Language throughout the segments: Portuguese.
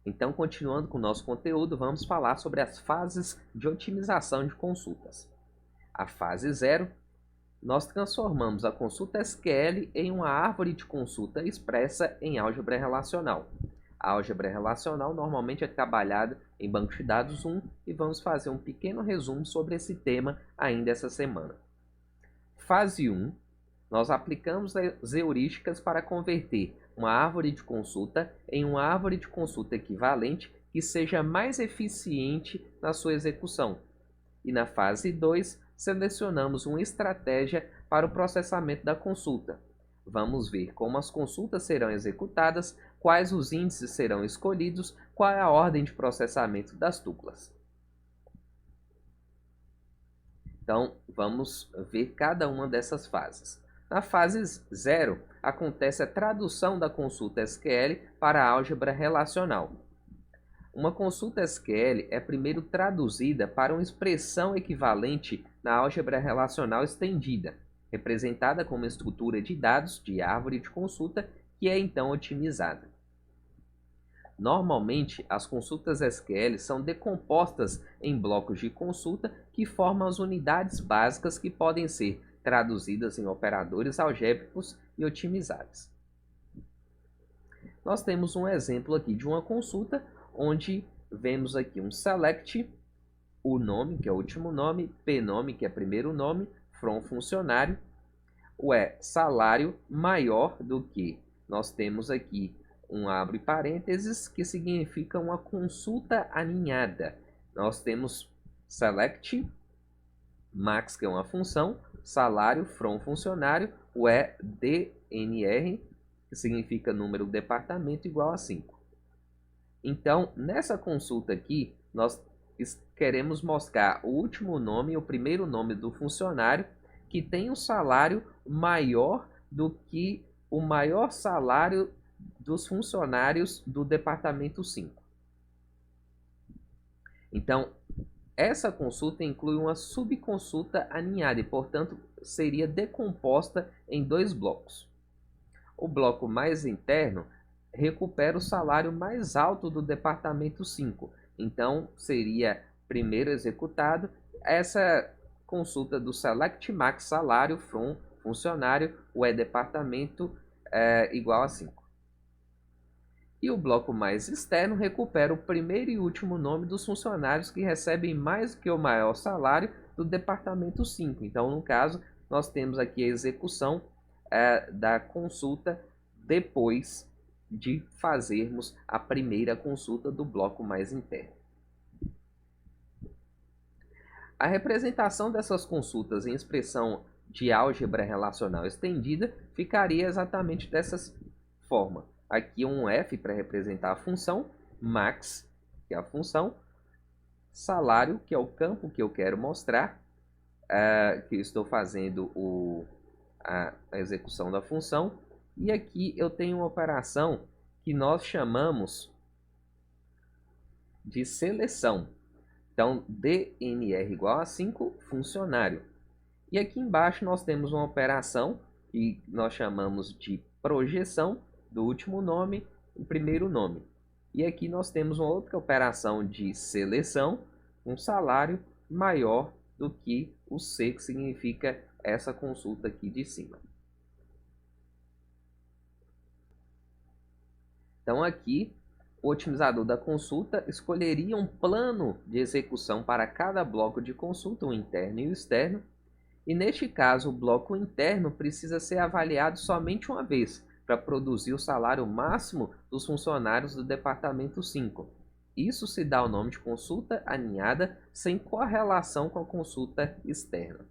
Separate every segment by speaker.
Speaker 1: Então, continuando com o nosso conteúdo, vamos falar sobre as fases de otimização de consultas. A fase 0, nós transformamos a consulta SQL em uma árvore de consulta expressa em álgebra relacional. A álgebra relacional normalmente é trabalhada em banco de dados 1 e vamos fazer um pequeno resumo sobre esse tema ainda essa semana. Fase 1, nós aplicamos as heurísticas para converter uma árvore de consulta em uma árvore de consulta equivalente que seja mais eficiente na sua execução. E na fase 2, selecionamos uma estratégia para o processamento da consulta. Vamos ver como as consultas serão executadas, quais os índices serão escolhidos, qual é a ordem de processamento das tuplas. Então, vamos ver cada uma dessas fases. Na fase 0, acontece a tradução da consulta SQL para a álgebra relacional. Uma consulta SQL é primeiro traduzida para uma expressão equivalente na álgebra relacional estendida, representada como estrutura de dados de árvore de consulta, que é então otimizada. Normalmente, as consultas SQL são decompostas em blocos de consulta que formam as unidades básicas que podem ser traduzidas em operadores algébricos e otimizadas. Nós temos um exemplo aqui de uma consulta onde vemos aqui um select, o nome, que é o último nome, pnome, que é primeiro nome, from funcionário, salário maior do que. Nós temos aqui um abre parênteses, que significa uma consulta aninhada. Nós temos select, max, que é uma função, salário, from funcionário, dnr, que significa número do departamento, igual a 5. Então, nessa consulta aqui, nós queremos mostrar o último nome e o primeiro nome do funcionário que tem um salário maior do que o maior salário dos funcionários do departamento 5. Então, essa consulta inclui uma subconsulta aninhada e, portanto, seria decomposta em 2 blocos. O bloco mais interno recupera o salário mais alto do departamento 5. Então, seria primeiro executado essa consulta do select max salário from funcionário, departamento igual a 5. E o bloco mais externo recupera o primeiro e último nome dos funcionários que recebem mais do que o maior salário do departamento 5. Então, no caso, nós temos aqui a execução da consulta depois de fazermos a primeira consulta do bloco mais interno. A representação dessas consultas em expressão de álgebra relacional estendida ficaria exatamente dessa forma. Aqui um f para representar a função, max, que é a função, salário, que é o campo que eu quero mostrar, que eu estou fazendo a execução da função, e aqui eu tenho uma operação que nós chamamos de seleção. Então, dnr igual a 5, funcionário. E aqui embaixo nós temos uma operação que nós chamamos de projeção do último nome e primeiro nome. E aqui nós temos uma outra operação de seleção, um salário maior do que o C, que significa essa consulta aqui de cima. Então aqui, o otimizador da consulta escolheria um plano de execução para cada bloco de consulta, o interno e o externo. E neste caso, o bloco interno precisa ser avaliado somente uma vez, para produzir o salário máximo dos funcionários do departamento 5. Isso se dá o nome de consulta aninhada sem correlação com a consulta externa.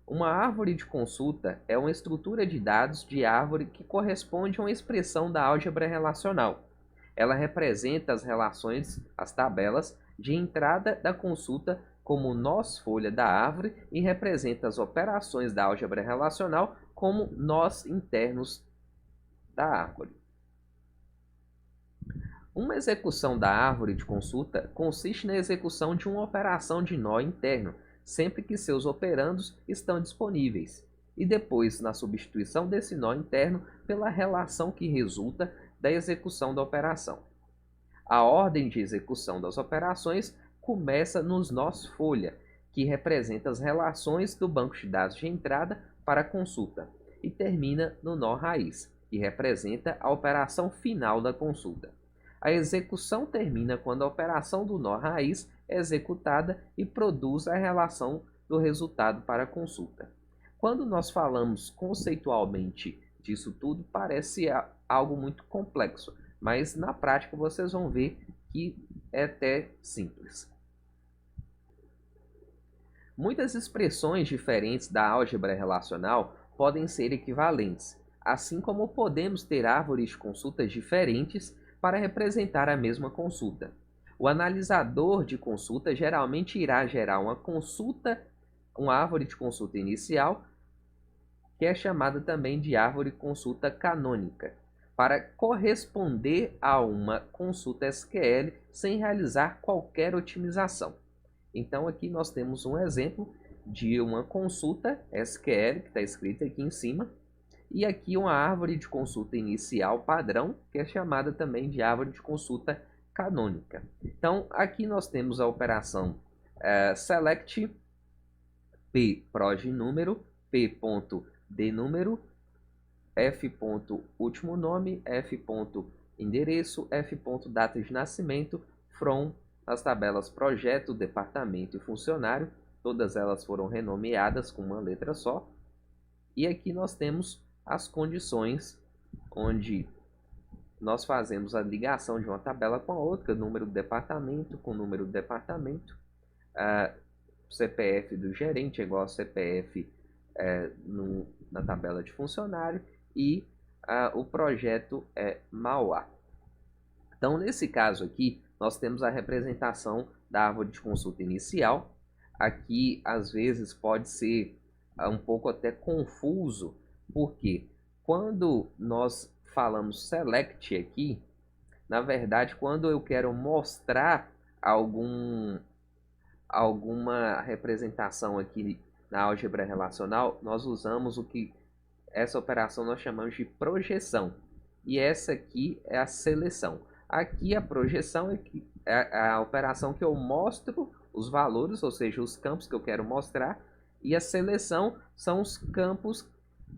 Speaker 1: Uma árvore de consulta é uma estrutura de dados de árvore que corresponde a uma expressão da álgebra relacional. Ela representa as relações, as tabelas de entrada da consulta como nós folha da árvore e representa as operações da álgebra relacional como nós internos da árvore. Uma execução da árvore de consulta consiste na execução de uma operação de nó interno, sempre que seus operandos estão disponíveis, e depois na substituição desse nó interno pela relação que resulta da execução da operação. A ordem de execução das operações começa nos nós folha, que representa as relações do banco de dados de entrada para a consulta, e termina no nó raiz, que representa a operação final da consulta. A execução termina quando a operação do nó raiz é executada e produz a relação do resultado para a consulta. Quando nós falamos conceitualmente disso tudo, parece algo muito complexo, mas na prática vocês vão ver que é até simples. Muitas expressões diferentes da álgebra relacional podem ser equivalentes, assim como podemos ter árvores de consultas diferentes para representar a mesma consulta. O analisador de consulta geralmente irá gerar uma árvore de consulta inicial, que é chamada também de árvore de consulta canônica, para corresponder a uma consulta SQL sem realizar qualquer otimização. Então aqui nós temos um exemplo de uma consulta SQL, que está escrita aqui em cima, e aqui uma árvore de consulta inicial padrão, que é chamada também de árvore de consulta canônica. Então aqui nós temos a operação select p proj número, p.d número, f. último nome, f. endereço, f. data de nascimento, from as tabelas projeto, departamento e funcionário, todas elas foram renomeadas com uma letra só. E aqui nós temos as condições, onde nós fazemos a ligação de uma tabela com a outra, número do departamento com número do departamento, CPF do gerente é igual a CPF na tabela de funcionário, e o projeto é Mauá. Então, nesse caso aqui, nós temos a representação da árvore de consulta inicial. Aqui, às vezes, pode ser um pouco até confuso, porque quando nós falamos select aqui, na verdade, quando eu quero mostrar alguma representação aqui na álgebra relacional, nós usamos essa operação nós chamamos de projeção, e essa aqui é a seleção. Aqui a projeção é a operação que eu mostro os valores, ou seja, os campos que eu quero mostrar, e a seleção são os campos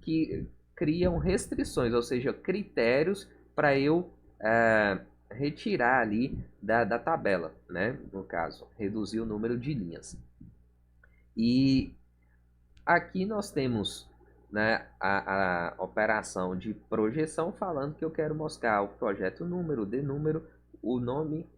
Speaker 1: que criam restrições, ou seja, critérios para eu retirar ali da tabela, né? No caso, reduzir o número de linhas. E aqui nós temos, né, a operação de projeção, falando que eu quero mostrar o projeto número, de número, o nome,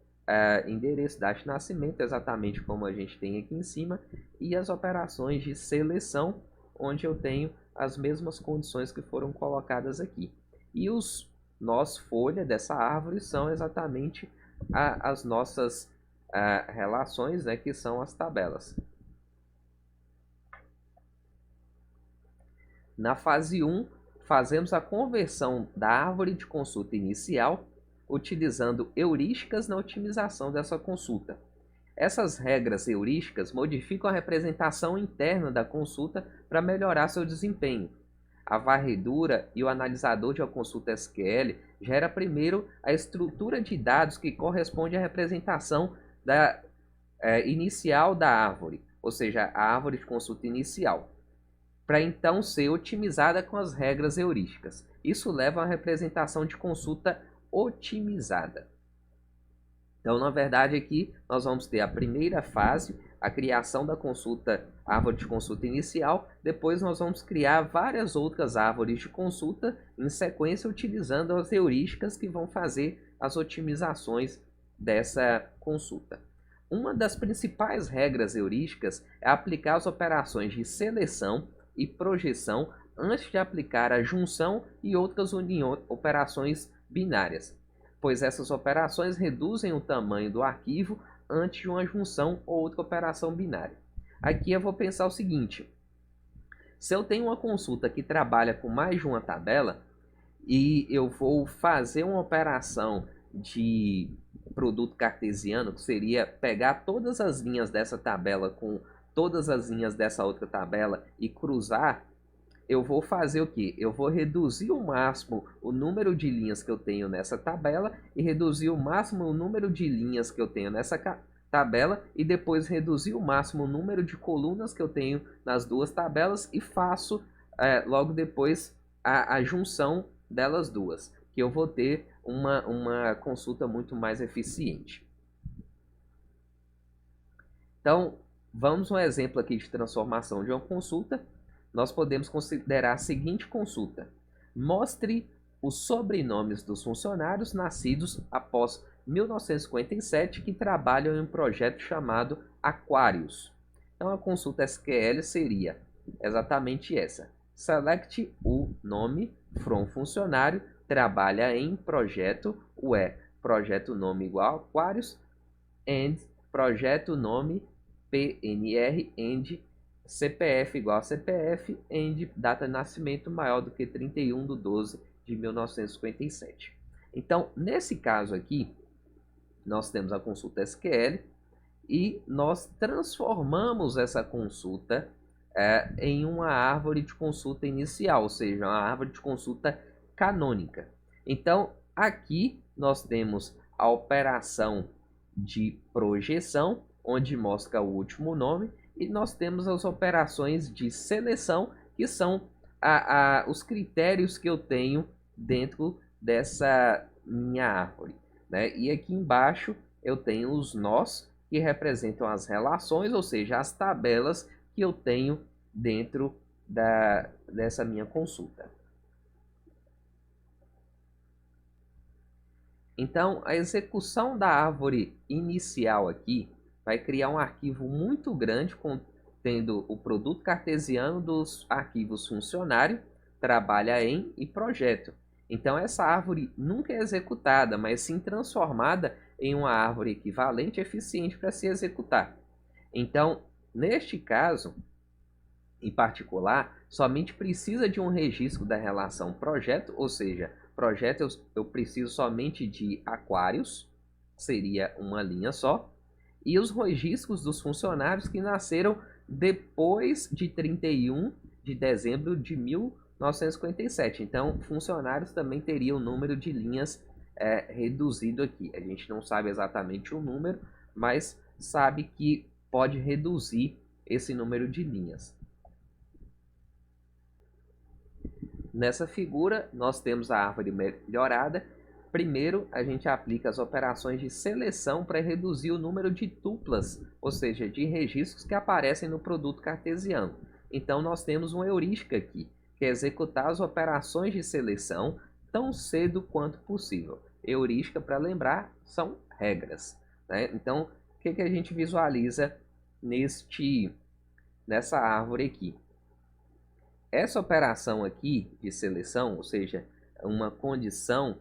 Speaker 1: endereço, data de nascimento, exatamente como a gente tem aqui em cima, e as operações de seleção, onde eu tenho as mesmas condições que foram colocadas aqui. E os nós folha dessa árvore são exatamente as nossas relações, né, que são as tabelas. Na fase 1, fazemos a conversão da árvore de consulta inicial, utilizando heurísticas na otimização dessa consulta. Essas regras heurísticas modificam a representação interna da consulta para melhorar seu desempenho. A varredura e o analisador de uma consulta SQL gera primeiro a estrutura de dados que corresponde à representação inicial da árvore, ou seja, a árvore de consulta inicial, para então ser otimizada com as regras heurísticas. Isso leva a uma representação de consulta otimizada. Então, na verdade, aqui nós vamos ter a primeira fase, a criação da árvore de consulta inicial. Depois nós vamos criar várias outras árvores de consulta em sequência, utilizando as heurísticas que vão fazer as otimizações dessa consulta. Uma das principais regras heurísticas é aplicar as operações de seleção e projeção antes de aplicar a junção e outras operações binárias, pois essas operações reduzem o tamanho do arquivo antes de uma junção ou outra operação binária. Aqui eu vou pensar o seguinte: se eu tenho uma consulta que trabalha com mais de uma tabela e eu vou fazer uma operação de produto cartesiano, que seria pegar todas as linhas dessa tabela com todas as linhas dessa outra tabela e cruzar, eu vou fazer o quê? Eu vou reduzir o máximo o número de linhas que eu tenho nessa tabela e reduzir o máximo o número de linhas que eu tenho nessa tabela e depois reduzir o máximo o número de colunas que eu tenho nas duas tabelas e faço logo depois a junção delas duas, que eu vou ter uma consulta muito mais eficiente. Então, vamos um exemplo aqui de transformação de uma consulta. Nós podemos considerar a seguinte consulta: mostre os sobrenomes dos funcionários nascidos após 1957 que trabalham em um projeto chamado Aquarius. Então, a consulta SQL seria exatamente essa: select o nome from funcionário, trabalha em projeto, projeto nome igual Aquarius, and projeto nome PNR, and CPF igual a CPF, and data de nascimento maior do que 31/12 de 1957. Então, nesse caso aqui, nós temos a consulta SQL e nós transformamos essa consulta em uma árvore de consulta inicial, ou seja, uma árvore de consulta canônica. Então, aqui nós temos a operação de projeção, onde mostra o último nome, e nós temos as operações de seleção, que são os critérios que eu tenho dentro dessa minha árvore, né? E aqui embaixo eu tenho os nós, que representam as relações, ou seja, as tabelas que eu tenho dentro dessa minha consulta. Então, a execução da árvore inicial aqui vai criar um arquivo muito grande contendo o produto cartesiano dos arquivos funcionário, trabalha em e projeto. Então, essa árvore nunca é executada, mas sim transformada em uma árvore equivalente e eficiente para se executar. Então, neste caso, em particular, somente precisa de um registro da relação projeto, ou seja, projeto eu preciso somente de aquários, seria uma linha só, e os registros dos funcionários que nasceram depois de 31 de dezembro de 1957. Então, funcionários também teriam o número de linhas reduzido aqui. A gente não sabe exatamente o número, mas sabe que pode reduzir esse número de linhas. Nessa figura, nós temos a árvore melhorada. Primeiro, a gente aplica as operações de seleção para reduzir o número de tuplas, ou seja, de registros que aparecem no produto cartesiano. Então, nós temos uma heurística aqui, que é executar as operações de seleção tão cedo quanto possível. Heurística, para lembrar, são regras, né? Então, o que a gente visualiza nessa árvore aqui? Essa operação aqui de seleção, ou seja, uma condição,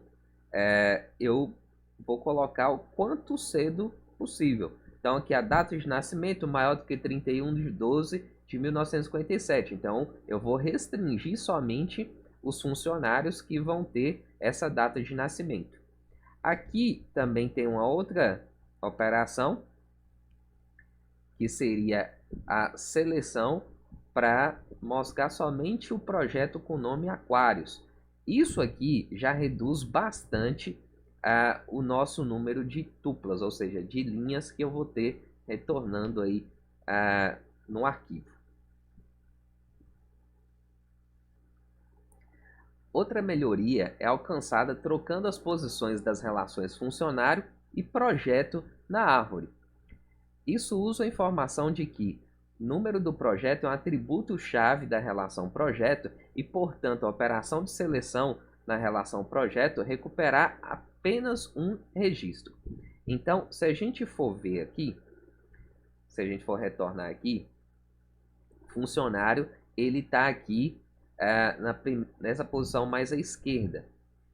Speaker 1: eu vou colocar o quanto cedo possível. Então, aqui a data de nascimento maior do que 31/12 de 1957. Então, eu vou restringir somente os funcionários que vão ter essa data de nascimento. Aqui também tem uma outra operação, que seria a seleção para mostrar somente o projeto com o nome Aquarius. Isso aqui já reduz bastante o nosso número de tuplas, ou seja, de linhas que eu vou ter retornando aí no arquivo. Outra melhoria é alcançada trocando as posições das relações funcionário e projeto na árvore. Isso usa a informação de que número do projeto é um atributo-chave da relação projeto e, portanto, a operação de seleção na relação projeto recuperar apenas um registro. Então, se a gente for ver aqui, se a gente for retornar aqui, funcionário, ele está aqui nessa posição mais à esquerda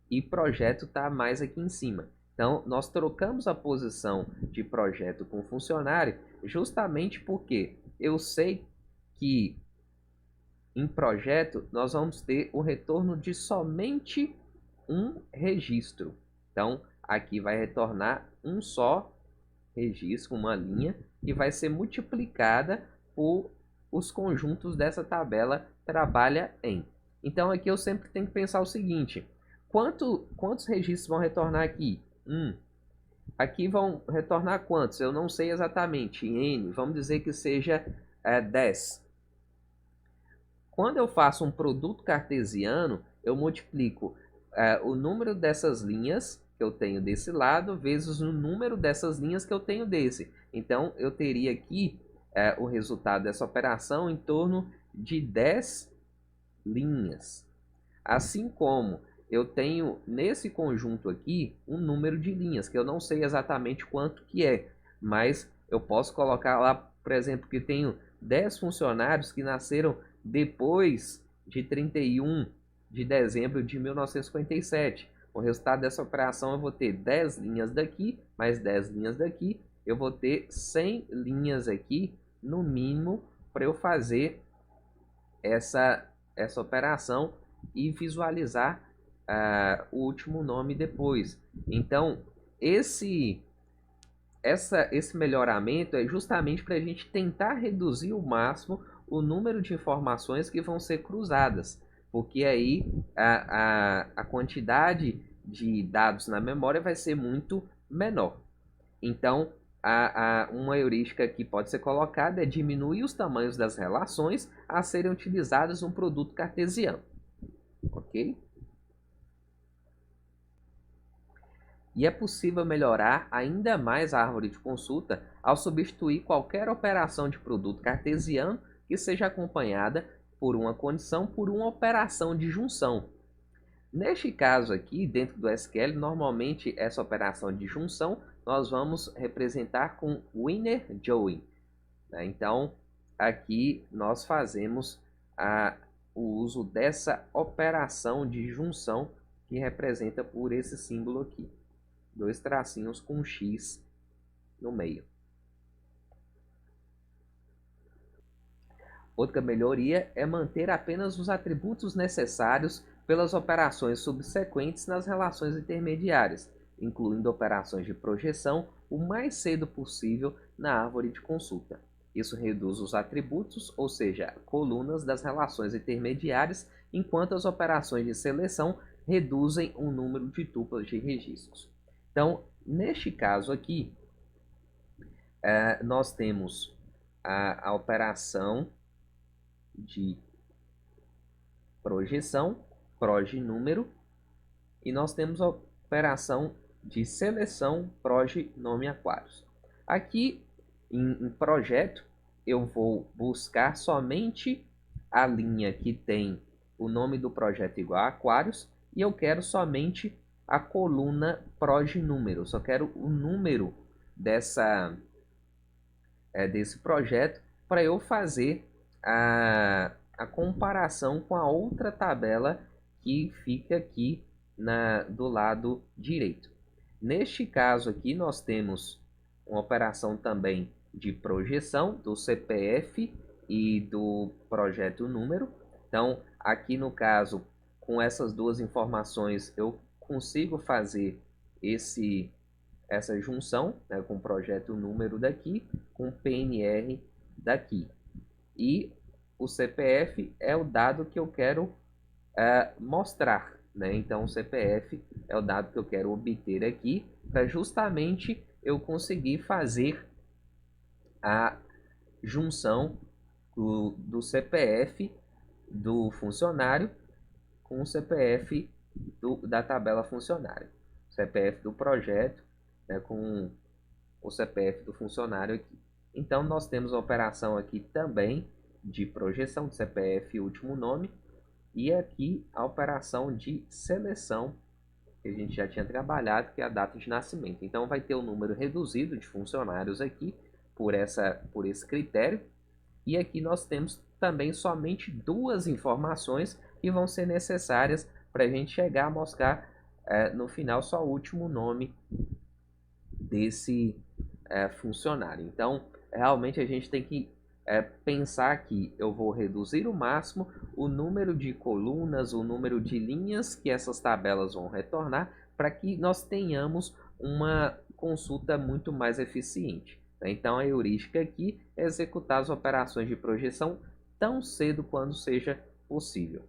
Speaker 1: e projeto está mais aqui em cima. Então, nós trocamos a posição de projeto com funcionário justamente porque eu sei que em projeto nós vamos ter o retorno de somente um registro. Então, aqui vai retornar um só registro, uma linha, que vai ser multiplicada por os conjuntos dessa tabela trabalha em. Então aqui eu sempre tenho que pensar o seguinte: quantos registros vão retornar aqui? Aqui vão retornar quantos? Eu não sei exatamente. N, vamos dizer que seja 10. Quando eu faço um produto cartesiano, eu multiplico o número dessas linhas que eu tenho desse lado vezes o número dessas linhas que eu tenho desse. Então, eu teria aqui o resultado dessa operação em torno de 10 linhas. Assim como eu tenho nesse conjunto aqui um número de linhas, que eu não sei exatamente quanto que é, mas eu posso colocar lá, por exemplo, que tenho 10 funcionários que nasceram depois de 31 de dezembro de 1957. O resultado dessa operação eu vou ter 10 linhas daqui, mais 10 linhas daqui, eu vou ter 100 linhas aqui, no mínimo, para eu fazer essa operação e visualizar o último nome depois. Então, esse melhoramento é justamente para a gente tentar reduzir ao máximo o número de informações que vão ser cruzadas, porque aí a quantidade de dados na memória vai ser muito menor. Então, uma heurística que pode ser colocada é diminuir os tamanhos das relações a serem utilizadas no produto cartesiano. Ok? E é possível melhorar ainda mais a árvore de consulta ao substituir qualquer operação de produto cartesiano que seja acompanhada por uma condição por uma operação de junção. Neste caso aqui, dentro do SQL, normalmente essa operação de junção nós vamos representar com winner join. Então, aqui nós fazemos o uso dessa operação de junção que representa por esse símbolo aqui. 2 tracinhos com um X no meio. Outra melhoria é manter apenas os atributos necessários pelas operações subsequentes nas relações intermediárias, incluindo operações de projeção o mais cedo possível na árvore de consulta. Isso reduz os atributos, ou seja, colunas das relações intermediárias, enquanto as operações de seleção reduzem o número de tuplas de registros. Então, neste caso aqui, nós temos a operação de projeção, proj número, e nós temos a operação de seleção, proj nome aquários. Aqui em projeto, eu vou buscar somente a linha que tem o nome do projeto igual a aquários, e eu quero somente a coluna proj número, só quero o número desse projeto para eu fazer a comparação com a outra tabela que fica aqui do lado direito. Neste caso aqui nós temos uma operação também de projeção do CPF e do projeto número. Então aqui no caso, com essas duas informações eu consigo fazer essa junção, né, com o projeto número daqui, com o PNR daqui. E o CPF é o dado que eu quero mostrar. Né? Então, o CPF é o dado que eu quero obter aqui, para justamente eu conseguir fazer a junção do CPF do funcionário com o CPF da tabela funcionário. CPF do projeto, né, com o CPF do funcionário aqui. Então, nós temos a operação aqui também de projeção de CPF e último nome, e aqui a operação de seleção, que a gente já tinha trabalhado, que é a data de nascimento. Então, vai ter o número reduzido de funcionários aqui por esse critério. E aqui nós temos também somente 2 informações que vão ser necessárias para a gente chegar a mostrar no final só o último nome desse funcionário. Então, realmente a gente tem que pensar que eu vou reduzir ao máximo o número de colunas, o número de linhas que essas tabelas vão retornar, para que nós tenhamos uma consulta muito mais eficiente. Então a heurística aqui é executar as operações de projeção tão cedo quanto seja possível.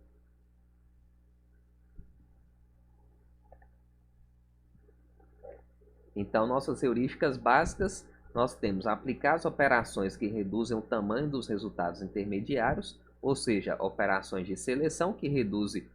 Speaker 1: Então, nossas heurísticas básicas, nós temos aplicar as operações que reduzem o tamanho dos resultados intermediários, ou seja, operações de seleção que reduzem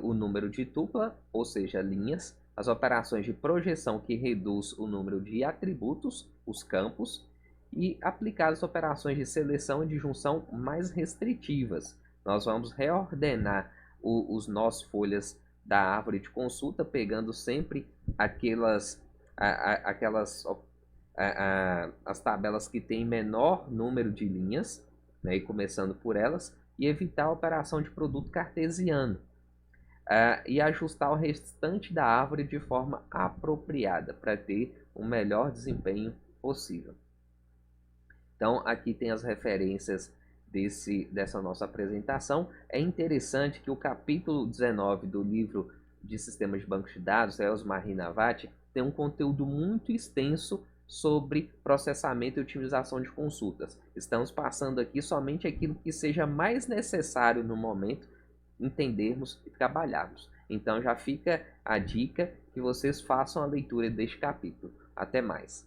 Speaker 1: o número de tupla, ou seja, linhas, as operações de projeção que reduz o número de atributos, os campos, e aplicar as operações de seleção e de junção mais restritivas. Nós vamos reordenar os nós folhas da árvore de consulta, pegando sempre aquelas as tabelas que têm menor número de linhas, né, e começando por elas, e evitar a operação de produto cartesiano. E ajustar o restante da árvore de forma apropriada para ter um melhor desempenho possível. Então, aqui tem as referências dessa nossa apresentação. É interessante que o capítulo 19 do livro de Sistemas de Bancos de Dados, Elsmar Rinavati, tem um conteúdo muito extenso sobre processamento e otimização de consultas. Estamos passando aqui somente aquilo que seja mais necessário no momento entendermos e trabalharmos. Então já fica a dica que vocês façam a leitura deste capítulo. Até mais.